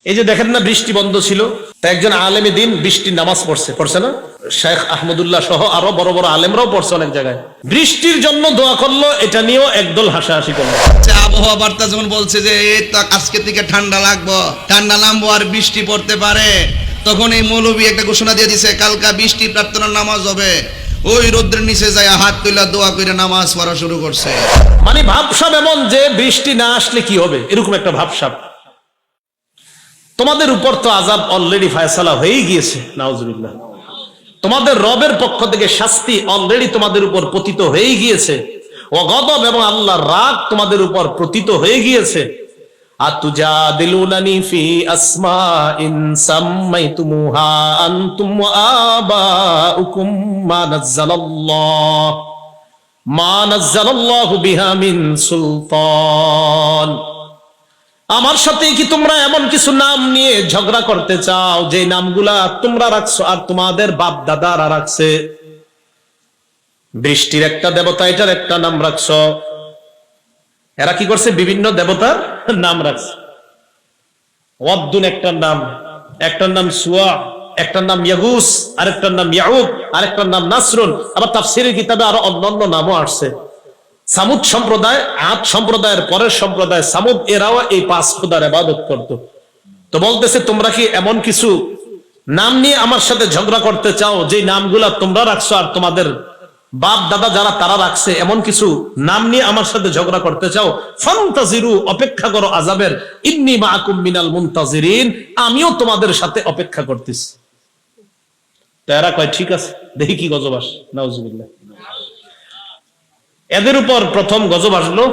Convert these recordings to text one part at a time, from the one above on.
এই যে দেখেন না বৃষ্টি বন্ধ ছিল, তা একজন আলেমে দিন বৃষ্টির নামাজ পড়ছে না, শেখ আহমদুল্লাহ সহ আরো বড় বড় আলেমরাও পড়ছে অনেক জায়গায়। বৃষ্টির জন্য দোয়া করলো, এটা নিয়েও একদল হাসাহাসি করলো। আবহাওয়া বার্তা যেমন বলছে যে আজকে থেকে ঠান্ডা নামবো আর বৃষ্টি পড়তে পারে, তখন এই মৌলবী একটা ঘোষণা দিয়ে দিছে কালকা বৃষ্টি প্রার্থনার নামাজ হবে। ওই রোদ্রের নিচে যায় হাত তুলা দোয়া করে নামাজ পড়া শুরু করছে। মানে ভাবসাব এমন যে বৃষ্টি না আসলে কি হবে, এরকম একটা ভাবসাব। তোমাদের উপর তো আযাব অলরেডি ফায়সালা হয়ে গিয়েছে, নাউজুবিল্লাহ। তোমাদের রবের পক্ষ থেকে শাস্তি অলরেডি তোমাদের উপর পতিত হয়ে গিয়েছে। ও গজব এবং আল্লাহর রাগ তোমাদের উপর পতিত হয়ে গিয়েছে। আতুজাদিলুনানি ফি আসমাইন সাম্মাইতুমুহা আনতুম ওয়া আবাউকুম মা নাযালাল্লাহু বিহা মিন সুলতান। আমার সাথে কি তোমরা এমন কিছু নাম নিয়ে ঝগড়া করতে চাও যে নামগুলা তোমরা রাখছো আর তোমাদের বাপ দাদারা রাখছে? বৃষ্টির একটা দেবতা, এটার একটা নাম রাখছো। এরা কি করছে? বিভিন্ন দেবতার নাম রাখছে। ওয়াদ্দুন একটার নাম সুয়া, একটার নাম ইয়াগুস, আরেকটার নাম ইয়াউক, আরেকটার নাম নাসরুন। আবার তাফসীরের কিতাবে আরো অন্যান্য নামও আসছে। সামুদ সম্প্রদায়, আদ সম্প্রদায়ের পরের সম্প্রদায় সামুদ, এরাও এই 5 খোদার ইবাদত করত। তো বলতেছে তোমরা কি এমন কিছু নাম নিয়ে আমার সাথে ঝগড়া করতে চাও যে নামগুলা তোমরা রাখছো আর তোমাদের বাপ দাদা যারা তারা রাখছে, এমন কিছু নাম নিয়ে আমার সাথে ঝগড়া করতে চাও? ফান্তাজিরু, অপেক্ষা করো আযাবের। ইন্নী মাআকুম মিনাল মুনতাজিরিন, আমিও তোমাদের সাথে অপেক্ষা করতেছি। তো এরা কয় ঠিক আছে, দেখি কি গজব আসে। নাউজুবিল্লাহ। এদের উপর প্রথম গজব আসলো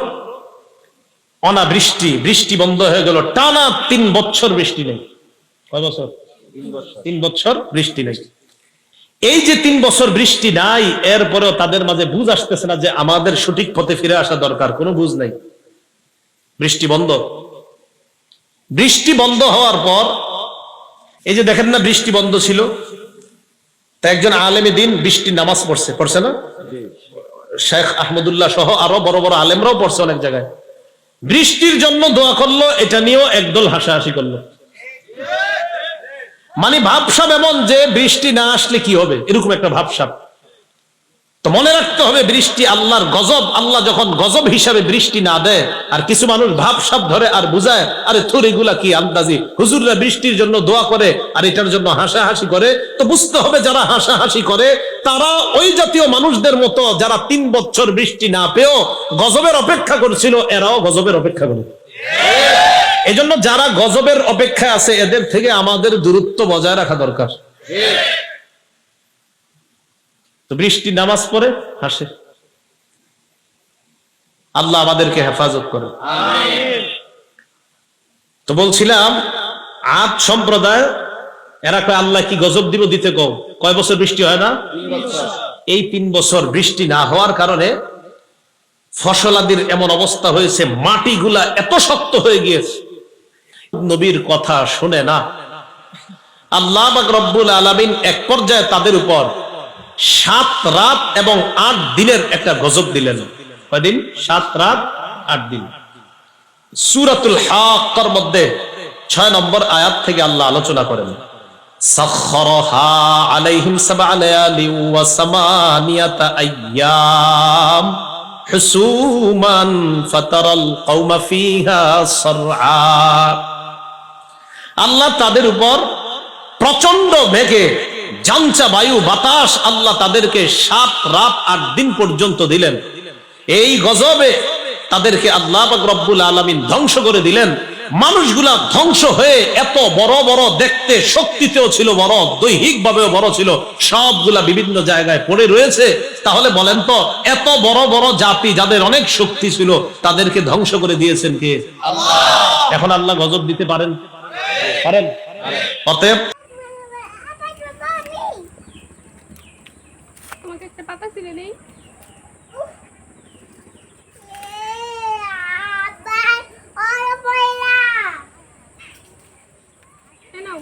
অনাবৃষ্টি। বৃষ্টি বন্ধ হয়ে গেল, টানা 3 বছর বৃষ্টি নেই। কয় বছর? 3 বছর বৃষ্টি নেই। এই যে 3 বছর বৃষ্টি নাই, এরপরেও তাদের মাঝে বুঝ আসতেছে না যে আমাদের সঠিক পথে ফিরে আসা দরকার। কোনো বুঝ নাই। বৃষ্টি বন্ধ। বৃষ্টি বন্ধ হওয়ার পর এই যে দেখেন না বৃষ্টি বন্ধ ছিল, তা একজন আলেমে দিন বৃষ্টির নামাজ পড়ছে না, শেখ আহমদুল্লাহ সহ আরো বড় বড় আলেমরাও পড়ছে অনেক জায়গায়। বৃষ্টির জন্য দোয়া করলো, এটা নিয়েও একদল হাসাহাসি করলো। মানে ভাবসাব এমন যে বৃষ্টি না আসলে কি হবে, এরকম একটা ভাবসাব। তো মনে রাখতে হবে বৃষ্টি আল্লাহর গজব। আল্লাহ যখন গজব হিসাবে বৃষ্টি না দেয়, আর কিছু মানুষ ভাবসাব ধরে আর বুঝায়, আরে থুর এগুলা কি আন্দাজি, হুজুররা বৃষ্টির জন্য দোয়া করে আর এটার জন্য হাসাহাসি করে। তো বুঝতে হবে যারা হাসাহাসি করে তারা ওই জাতীয় মানুষদের মতো যারা 3 বছর বৃষ্টি না পেয়েও গজবের অপেক্ষা করছিল, এরাও গজবের অপেক্ষা করে। এজন্য যারা গজবের অপেক্ষায় আছে এদের থেকে আমাদের দূরত্ব বজায় রাখা দরকার। তো বৃষ্টি নামাজ পড়ে হাসে। আল্লাহ আমাদেরকে হেফাজত করে। তো বলছিলাম আদ সম্প্রদায় এরা কয় আল্লাহ কি গজব দিব, দিতে কয় বছর বৃষ্টি হয় না? 3 বছর। এই 3 বছর বৃষ্টি না হওয়ার কারণে ফসলাদির এমন অবস্থা হয়েছে, মাটিগুলা এত শক্ত হয়ে গিয়েছে, নবীর কথা শুনে না। আল্লাহ পাক রব্বুল আলামিন এক পর্যায়ে তাদের উপর 7 রাত এবং 8 দিনের একটা গজব দিলেন। কয়দিন? 7 রাত 8 দিন। সূরাতুল হাক্কার মধ্যে 6 নম্বর আয়াত থেকে আল্লাহ আলোচনা করেন, সাখখারাহা আলাইহিম 7 লায়ালি ওয়া 8 আইয়াম হুসুমান ফাতারাল কওমা ফিহা সারআ। আল্লাহ তাদের উপর প্রচন্ড বেগে জাঞ্চা বায়ু বাতাস আল্লাহ তাদেরকে 7 রাত 8 দিন পর্যন্ত দিলেন। এই গজবে তাদেরকে আল্লাহ পাক রব্বুল আলামিন ধ্বংস করে দিলেন। মানুষগুলা ধ্বংস হয়ে এত বড় বড়, দেখতে শক্তিতেও ছিল বড়, দৈহিক ভাবেও বড় ছিল, সবগুলা বিভিন্ন জায়গায় পড়ে রয়েছে। তাহলে বলেন তো, এত বড় বড় জাতি যাদের অনেক শক্তি ছিল তাদেরকে ধ্বংস করে দিয়েছেন কে? আল্লাহ। এখন আল্লাহ গজব দিতে পারেন? অতএব তোমাকে একটা পাতা ছিঁড়ে দেই। নাও